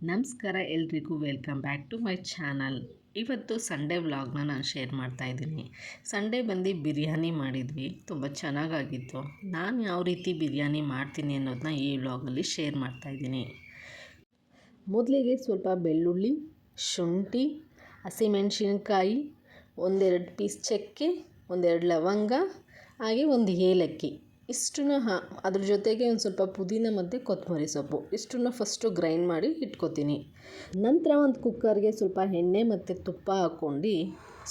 ನಮಸ್ಕಾರ ಎಲ್ರಿಗೂ, welcome back to my channel. ಇವತ್ತು ಸಂಡೇ ವ್ಲಾಗ್ನ ನಾನು ಶೇರ್ ಮಾಡ್ತಾಯಿದ್ದೀನಿ. ಸಂಡೇ ಬಂದು ಬಿರಿಯಾನಿ ಮಾಡಿದ್ವಿ, ತುಂಬ ಚೆನ್ನಾಗಾಗಿತ್ತು. ನಾನು ಯಾವ ರೀತಿ ಬಿರಿಯಾನಿ ಮಾಡ್ತೀನಿ ಅನ್ನೋದನ್ನ ಈ ವ್ಲಾಗಲ್ಲಿ ಶೇರ್ ಮಾಡ್ತಾಯಿದ್ದೀನಿ. ಮೊದಲಿಗೆ ಸ್ವಲ್ಪ ಬೆಳ್ಳುಳ್ಳಿ, ಶುಂಠಿ, ಹಸಿಮೆಣಸಿನ್ಕಾಯಿ, ಒಂದೆರಡು ಪೀಸ್ ಚಕ್ಕೆ, ಒಂದೆರಡು ಲವಂಗ, ಹಾಗೆ ಒಂದು ಏಲಕ್ಕಿ ಇಷ್ಟನ್ನು ಅದ್ರ ಜೊತೆಗೆ ಒಂದು ಸ್ವಲ್ಪ ಪುದೀನ ಮತ್ತು ಕೊತ್ತಂಬರಿ ಸೊಪ್ಪು ಇಷ್ಟನ್ನು ಫಸ್ಟು ಗ್ರೈಂಡ್ ಮಾಡಿ ಇಟ್ಕೊತೀನಿ. ನಂತರ ಒಂದು ಕುಕ್ಕರ್ಗೆ ಸ್ವಲ್ಪ ಎಣ್ಣೆ ಮತ್ತು ತುಪ್ಪ ಹಾಕ್ಕೊಂಡು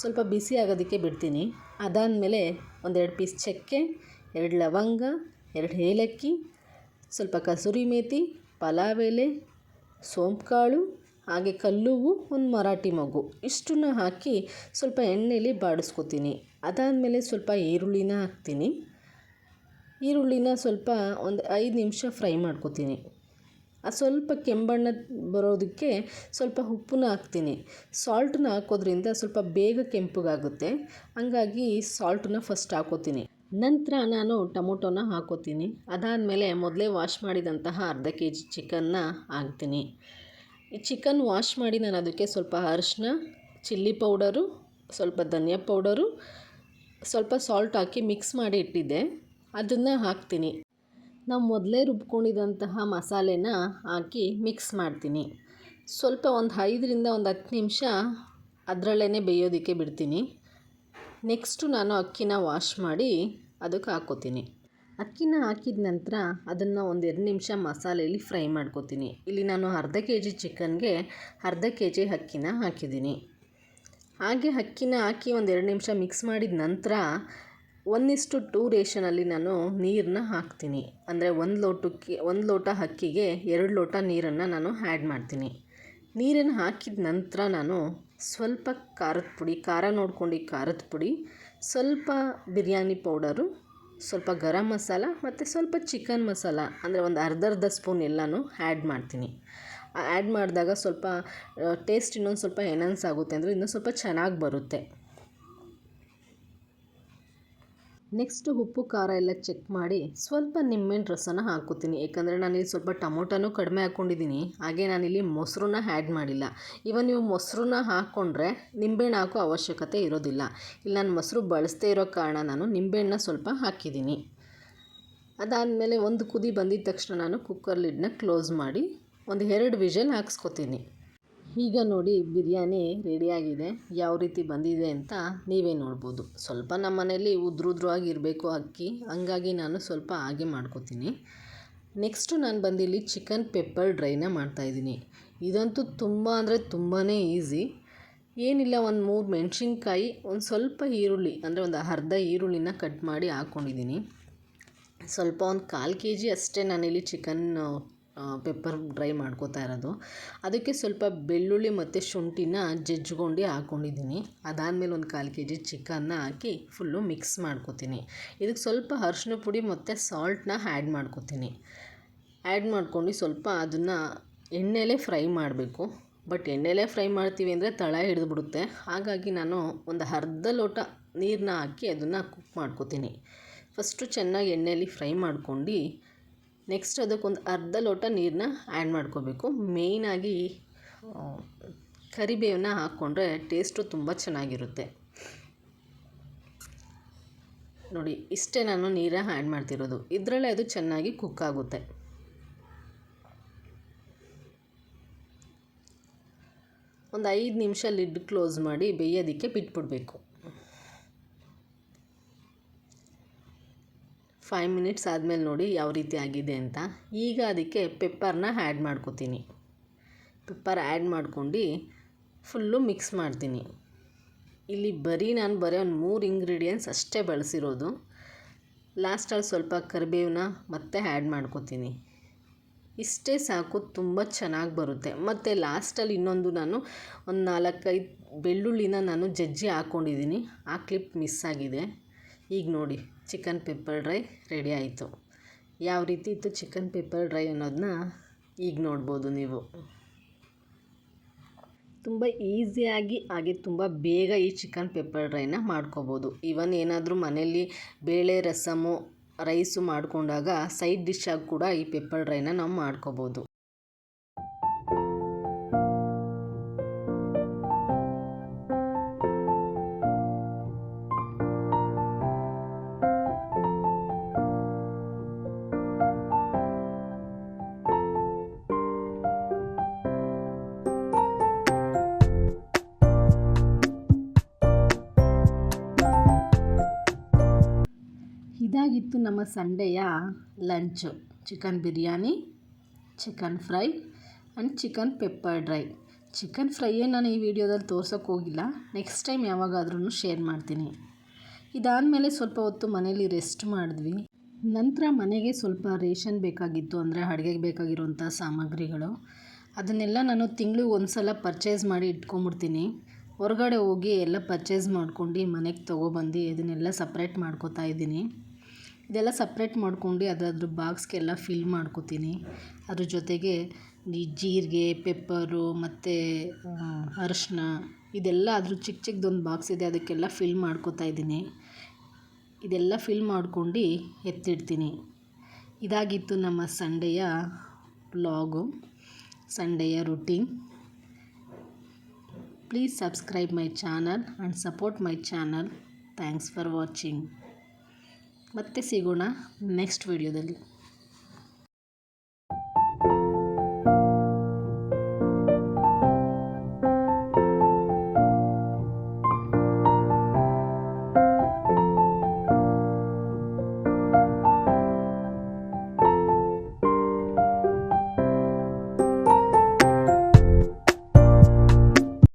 ಸ್ವಲ್ಪ ಬಿಸಿ ಆಗೋದಕ್ಕೆ ಬಿಡ್ತೀನಿ. ಅದಾದಮೇಲೆ ಒಂದೆರಡು ಪೀಸ್ ಚಕ್ಕೆ, 2 ಲವಂಗ, 2 ಏಲಕ್ಕಿ, ಸ್ವಲ್ಪ ಕಸೂರಿ ಮೇಥಿ, ಪಲಾವ್ ಎಲೆ, ಸೋಂಪು ಕಾಳು, ಹಾಗೆ ಕಲ್ಲುವು, ಒಂದು ಮರಾಠಿ ಮೊಗ್ಗು ಇಷ್ಟನ್ನು ಹಾಕಿ ಸ್ವಲ್ಪ ಎಣ್ಣೆಯಲ್ಲಿ ಬಾಡಿಸ್ಕೊತೀನಿ. ಅದಾದಮೇಲೆ ಸ್ವಲ್ಪ ಈರುಳ್ಳಿನ ಹಾಕ್ತೀನಿ. ಈರುಳ್ಳಿನ ಸ್ವಲ್ಪ ಒಂದು 5 ನಿಮಿಷ ಫ್ರೈ ಮಾಡ್ಕೊತೀನಿ. ಅದು ಸ್ವಲ್ಪ ಕೆಂಬಣ್ಣ ಬರೋದಕ್ಕೆ ಸ್ವಲ್ಪ ಉಪ್ಪನ್ನ ಹಾಕ್ತೀನಿ. ಸಾಲ್ಟನ್ನ ಹಾಕೋದ್ರಿಂದ ಸ್ವಲ್ಪ ಬೇಗ ಕೆಂಪಗಾಗುತ್ತೆ, ಹಂಗಾಗಿ ಸಾಲ್ಟನ್ನ ಫಸ್ಟ್ ಹಾಕೋತೀನಿ. ನಂತರ ನಾನು ಟೊಮೊಟೊನ ಹಾಕೋತೀನಿ. ಅದಾದಮೇಲೆ ಮೊದಲೇ ವಾಶ್ ಮಾಡಿದಂತಹ ಅರ್ಧ kg ಚಿಕನ್ನ ಹಾಕ್ತೀನಿ. ಈ ಚಿಕನ್ ವಾಶ್ ಮಾಡಿ ನಾನು ಅದಕ್ಕೆ ಸ್ವಲ್ಪ ಅರಿಶಿನ, ಚಿಲ್ಲಿ ಪೌಡರು, ಸ್ವಲ್ಪ ಧನಿಯಾ ಪೌಡರು, ಸ್ವಲ್ಪ ಸಾಲ್ಟ್ ಹಾಕಿ ಮಿಕ್ಸ್ ಮಾಡಿ ಇಟ್ಟಿದ್ದೆ, ಅದನ್ನು ಹಾಕ್ತೀನಿ. ನಾವು ಮೊದಲೇ ರುಬ್ಕೊಂಡಿದ್ದಂತಹ ಮಸಾಲೆನ ಹಾಕಿ ಮಿಕ್ಸ್ ಮಾಡ್ತೀನಿ. ಸ್ವಲ್ಪ ಒಂದು 5ರಿಂದ 10 ನಿಮಿಷ ಅದರಲ್ಲೇ ಬೇಯೋದಕ್ಕೆ ಬಿಡ್ತೀನಿ. ನೆಕ್ಸ್ಟು ನಾನು ಅಕ್ಕಿನ ವಾಶ್ ಮಾಡಿ ಅದಕ್ಕೆ ಹಾಕ್ಕೋತೀನಿ. ಅಕ್ಕಿನ ಹಾಕಿದ ನಂತರ ಅದನ್ನು ಒಂದು 2 ನಿಮಿಷ ಮಸಾಲೆಯಲ್ಲಿ ಫ್ರೈ ಮಾಡ್ಕೋತೀನಿ. ಇಲ್ಲಿ ನಾನು ಅರ್ಧ kg ಚಿಕನ್ಗೆ ಅರ್ಧ kg ಅಕ್ಕಿನ ಹಾಕಿದ್ದೀನಿ. ಹಾಗೆ ಅಕ್ಕಿನ ಹಾಕಿ ಒಂದು 2 ನಿಮಿಷ ಮಿಕ್ಸ್ ಮಾಡಿದ ನಂತರ 1:2 ರೇಷನಲ್ಲಿ ನಾನು ನೀರನ್ನ ಹಾಕ್ತೀನಿ. ಅಂದರೆ 1 ಲೋಟ ಅಕ್ಕಿಗೆ 2 ಲೋಟ ನೀರನ್ನು ನಾನು ಆ್ಯಡ್ ಮಾಡ್ತೀನಿ. ನೀರನ್ನು ಹಾಕಿದ ನಂತರ ನಾನು ಸ್ವಲ್ಪ ಖಾರದ ಪುಡಿ, ಖಾರ ನೋಡ್ಕೊಂಡು ಖಾರದ ಪುಡಿ, ಸ್ವಲ್ಪ ಬಿರಿಯಾನಿ ಪೌಡರು, ಸ್ವಲ್ಪ ಗರಂ ಮಸಾಲ ಮತ್ತು ಸ್ವಲ್ಪ ಚಿಕನ್ ಮಸಾಲ ಅಂದರೆ ಒಂದು ಅರ್ಧ ಸ್ಪೂನ್ ಎಲ್ಲನೂ ಆ್ಯಡ್ ಮಾಡ್ತೀನಿ. ಆ್ಯಡ್ ಮಾಡಿದಾಗ ಸ್ವಲ್ಪ ಟೇಸ್ಟ್ ಇನ್ನೊಂದು ಸ್ವಲ್ಪ ಎನ್ಹಾನ್ಸ್ ಆಗುತ್ತೆ, ಅಂದರೆ ಇನ್ನೂ ಸ್ವಲ್ಪ ಚೆನ್ನಾಗಿ ಬರುತ್ತೆ. ನೆಕ್ಸ್ಟು ಉಪ್ಪು ಖಾರ ಎಲ್ಲ ಚೆಕ್ ಮಾಡಿ ಸ್ವಲ್ಪ ನಿಂಬೆಹಣ್ಣು ರಸನ ಹಾಕ್ಕೋತೀನಿ. ಏಕೆಂದರೆ ನಾನಿಲ್ಲಿ ಸ್ವಲ್ಪ ಟೊಮೊಟೊನೂ ಕಡಿಮೆ ಹಾಕ್ಕೊಂಡಿದ್ದೀನಿ, ಹಾಗೆ ನಾನಿಲ್ಲಿ ಮೊಸರನ್ನ ಆ್ಯಡ್ ಮಾಡಿಲ್ಲ. ಇವನ್ ನೀವು ಮೊಸರನ್ನ ಹಾಕ್ಕೊಂಡ್ರೆ ನಿಂಬೆಹಣ್ಣು ಹಾಕೋ ಅವಶ್ಯಕತೆ ಇರೋದಿಲ್ಲ. ಇಲ್ಲಿ ನಾನು ಮೊಸರು ಬಳಸದೇ ಇರೋ ಕಾರಣ ನಾನು ನಿಂಬೆಹಣ್ಣನ್ನ ಸ್ವಲ್ಪ ಹಾಕಿದ್ದೀನಿ. ಅದಾದಮೇಲೆ ಒಂದು ಕುದಿ ಬಂದಿದ್ದ ತಕ್ಷಣ ನಾನು ಕುಕ್ಕರ್ ಲಿಡ್ನ ಕ್ಲೋಸ್ ಮಾಡಿ ಒಂದು 2 ವಿಷಲ್ ಹಾಕ್ಸ್ಕೊತೀನಿ. ಈಗ ನೋಡಿ ಬಿರಿಯಾನಿ ರೆಡಿಯಾಗಿದೆ. ಯಾವ ರೀತಿ ಬಂದಿದೆ ಅಂತ ನೀವೇ ನೋಡ್ಬೋದು. ಸ್ವಲ್ಪ ನಮ್ಮ ಮನೇಲಿ ಉದ್ರುದ್ರಾಗಿರಬೇಕು ಅಕ್ಕಿ, ಹಂಗಾಗಿ ನಾನು ಸ್ವಲ್ಪ ಹಾಗೆ ಮಾಡ್ಕೋತೀನಿ. ನೆಕ್ಸ್ಟು ನಾನು ಬಂದಿಲ್ಲಿ ಚಿಕನ್ ಪೆಪ್ಪರ್ ಡ್ರೈನ ಮಾಡ್ತಾಯಿದ್ದೀನಿ. ಇದಂತೂ ತುಂಬ ಅಂದರೆ ತುಂಬಾ ಈಸಿ. ಏನಿಲ್ಲ, ಒಂದು 3 ಮೆಣಸಿನ್ಕಾಯಿ, ಒಂದು ಸ್ವಲ್ಪ ಈರುಳ್ಳಿ ಅಂದರೆ ಒಂದು ಅರ್ಧ ಈರುಳ್ಳಿನ ಕಟ್ ಮಾಡಿ ಹಾಕ್ಕೊಂಡಿದ್ದೀನಿ. ಸ್ವಲ್ಪ ಒಂದು 1/4 kg ಅಷ್ಟೇ ನಾನಿಲ್ಲಿ ಚಿಕನ್ ಪೆಪ್ಪರ್ ಡ್ರೈ ಮಾಡ್ಕೋತಾ ಇರೋದು. ಅದಕ್ಕೆ ಸ್ವಲ್ಪ ಬೆಳ್ಳುಳ್ಳಿ ಮತ್ತು ಶುಂಠಿನ ಜಜ್ಕೊಂಡು ಹಾಕ್ಕೊಂಡಿದ್ದೀನಿ. ಅದಾದಮೇಲೆ ಒಂದು 1/4 kg ಚಿಕನ್ನ ಹಾಕಿ ಫುಲ್ಲು ಮಿಕ್ಸ್ ಮಾಡ್ಕೋತೀನಿ. ಇದಕ್ಕೆ ಸ್ವಲ್ಪ ಅರಿಶಿನ ಪುಡಿ ಮತ್ತು ಸಾಲ್ಟನ್ನ ಆ್ಯಡ್ ಮಾಡ್ಕೋತೀನಿ. ಆ್ಯಡ್ ಮಾಡ್ಕೊಂಡು ಸ್ವಲ್ಪ ಅದನ್ನು ಎಣ್ಣೆಲೇ ಫ್ರೈ ಮಾಡಬೇಕು. ಬಟ್ ಎಣ್ಣೆಲೇ ಫ್ರೈ ಮಾಡ್ತೀವಿ ಅಂದರೆ ತಳ ಹಿಡಿದ್ಬಿಡುತ್ತೆ, ಹಾಗಾಗಿ ನಾನು ಒಂದು ಅರ್ಧ ಲೋಟ ನೀರನ್ನ ಹಾಕಿ ಅದನ್ನು ಕುಕ್ ಮಾಡ್ಕೋತೀನಿ. ಫಸ್ಟು ಚೆನ್ನಾಗಿ ಎಣ್ಣೆಯಲ್ಲಿ ಫ್ರೈ ಮಾಡ್ಕೊಂಡು ನೆಕ್ಸ್ಟ್ ಅದಕ್ಕೊಂದು ಅರ್ಧ ಲೋಟ ನೀರನ್ನ ಆ್ಯಡ್ ಮಾಡ್ಕೋಬೇಕು. ಮೇಯ್ನಾಗಿ ಕರಿಬೇವನ್ನ ಹಾಕ್ಕೊಂಡ್ರೆ ಟೇಸ್ಟು ತುಂಬ ಚೆನ್ನಾಗಿರುತ್ತೆ. ನೋಡಿ, ಇಷ್ಟೇ ನಾನು ನೀರ ಆ್ಯಡ್ ಮಾಡ್ತಿರೋದು. ಇದರಲ್ಲೇ ಅದು ಚೆನ್ನಾಗಿ ಕುಕ್ ಆಗುತ್ತೆ. ಒಂದು 5 ನಿಮಿಷ ಲಿಡ್ ಕ್ಲೋಸ್ ಮಾಡಿ ಬೇಯೋದಕ್ಕೆ ಬಿಟ್ಬಿಡಬೇಕು. 5 ಮಿನಿಟ್ಸ್ ಆದಮೇಲೆ ನೋಡಿ ಯಾವ ರೀತಿ ಆಗಿದೆ ಅಂತ. ಈಗ ಅದಕ್ಕೆ ಪೆಪ್ಪರ್ನ ಆ್ಯಡ್ ಮಾಡ್ಕೋತೀನಿ. ಪೆಪ್ಪರ್ ಆ್ಯಡ್ ಮಾಡ್ಕೊಂಡು ಫುಲ್ಲು ಮಿಕ್ಸ್ ಮಾಡ್ತೀನಿ. ಇಲ್ಲಿ ನಾನು ಬರೀ ಒಂದು 3 ಇಂಗ್ರೀಡಿಯೆಂಟ್ಸ್ ಅಷ್ಟೇ ಬಳಸಿರೋದು. ಲಾಸ್ಟಲ್ಲಿ ಸ್ವಲ್ಪ ಕರಿಬೇವನ್ನ ಮತ್ತೆ ಆ್ಯಡ್ ಮಾಡ್ಕೋತೀನಿ. ಇಷ್ಟೇ ಸಾಕು, ತುಂಬ ಚೆನ್ನಾಗಿ ಬರುತ್ತೆ. ಮತ್ತು ಲಾಸ್ಟಲ್ಲಿ ಇನ್ನೊಂದು ನಾನು ಒಂದು 4-5 ಬೆಳ್ಳುಳ್ಳಿನ ನಾನು ಜಜ್ಜಿ ಹಾಕ್ಕೊಂಡಿದ್ದೀನಿ. ಆ ಕ್ಲಿಪ್ ಮಿಸ್ ಆಗಿದೆ. ಈಗ ನೋಡಿ ಚಿಕನ್ ಪೆಪ್ಪರ್ ಡ್ರೈ ರೆಡಿ ಆಯಿತು. ಯಾವ ರೀತಿ ಇತ್ತು ಚಿಕನ್ ಪೆಪ್ಪರ್ ಡ್ರೈ ಅನ್ನೋದನ್ನ ಈಗ ನೋಡ್ಬೋದು ನೀವು. ತುಂಬ ಈಸಿಯಾಗಿ ಹಾಗೆ ತುಂಬ ಬೇಗ ಈ ಚಿಕನ್ ಪೆಪ್ಪರ್ ಡ್ರೈನ ಮಾಡ್ಕೋಬೋದು. ಇವನ್ ಏನಾದರೂ ಮನೆಯಲ್ಲಿ ಬೇಳೆ ರಸಮು ರೈಸು ಮಾಡಿಕೊಂಡಾಗ ಸೈಡ್ ಡಿಶ್ಶಾಗಿ ಕೂಡ ಈ ಪೆಪ್ಪರ್ ಡ್ರೈನ ನಾವು ಮಾಡ್ಕೋಬೋದು. ಇದಾಗಿತ್ತು ನಮ್ಮ ಸಂಡೆಯ lunch. Chicken biryani, chicken fry and chicken pepper dry. Chicken ಫ್ರೈಯೇ ನಾನು ಈ ವಿಡಿಯೋದಲ್ಲಿ ತೋರ್ಸೋಕ್ಕೆ ಹೋಗಿಲ್ಲ, ನೆಕ್ಸ್ಟ್ ಟೈಮ್ ಯಾವಾಗಾದ್ರೂ ಶೇರ್ ಮಾಡ್ತೀನಿ. ಇದಾದಮೇಲೆ ಸ್ವಲ್ಪ ಹೊತ್ತು ಮನೇಲಿ ರೆಸ್ಟ್ ಮಾಡಿದ್ವಿ. ನಂತರ ಮನೆಗೆ ಸ್ವಲ್ಪ ರೇಷನ್ ಬೇಕಾಗಿತ್ತು, ಅಂದರೆ ಅಡುಗೆಗೆ ಬೇಕಾಗಿರುವಂಥ ಸಾಮಗ್ರಿಗಳು. ಅದನ್ನೆಲ್ಲ ನಾನು ತಿಂಗಳಿಗೆ ಒಂದು ಸಲ ಪರ್ಚೇಸ್ ಮಾಡಿ ಇಟ್ಕೊಂಬಿಡ್ತೀನಿ. ಹೊರಗಡೆ ಹೋಗಿ ಎಲ್ಲ ಪರ್ಚೇಸ್ ಮಾಡ್ಕೊಂಡು ಮನೆಗೆ ತೊಗೊಬಂದು ಇದನ್ನೆಲ್ಲ ಸಪ್ರೇಟ್ ಮಾಡ್ಕೋತಾ ಇದ್ದೀನಿ. ಇದೆಲ್ಲ ಸಪ್ರೇಟ್ ಮಾಡ್ಕೊಂಡು ಅದ್ರ ಬಾಕ್ಸ್ಗೆಲ್ಲ ಫಿಲ್ ಮಾಡ್ಕೋತೀನಿ. ಅದ್ರ ಜೊತೆಗೆ ಈ ಜೀರಿಗೆ, ಪೆಪ್ಪರು ಮತ್ತು ಅರಿಶಿನ ಇದೆಲ್ಲ ಅದ್ರ ಚಿಕ್ಕದೊಂದು ಬಾಕ್ಸ್ ಇದೆ, ಅದಕ್ಕೆಲ್ಲ ಫಿಲ್ ಮಾಡ್ಕೋತಾ ಇದ್ದೀನಿ. ಇದೆಲ್ಲ ಫಿಲ್ ಮಾಡ್ಕೊಂಡು ಎತ್ತಿಡ್ತೀನಿ. ಇದಾಗಿತ್ತು ನಮ್ಮ ಸಂಡೆಯ ವ್ಲಾಗು, ಸಂಡೆಯ routine. Please subscribe my channel and support my channel. Thanks for watching. ಮತ್ತೆ ಸಿಗೋಣ ನೆಕ್ಸ್ಟ್ ವಿಡಿಯೋದಲ್ಲಿ.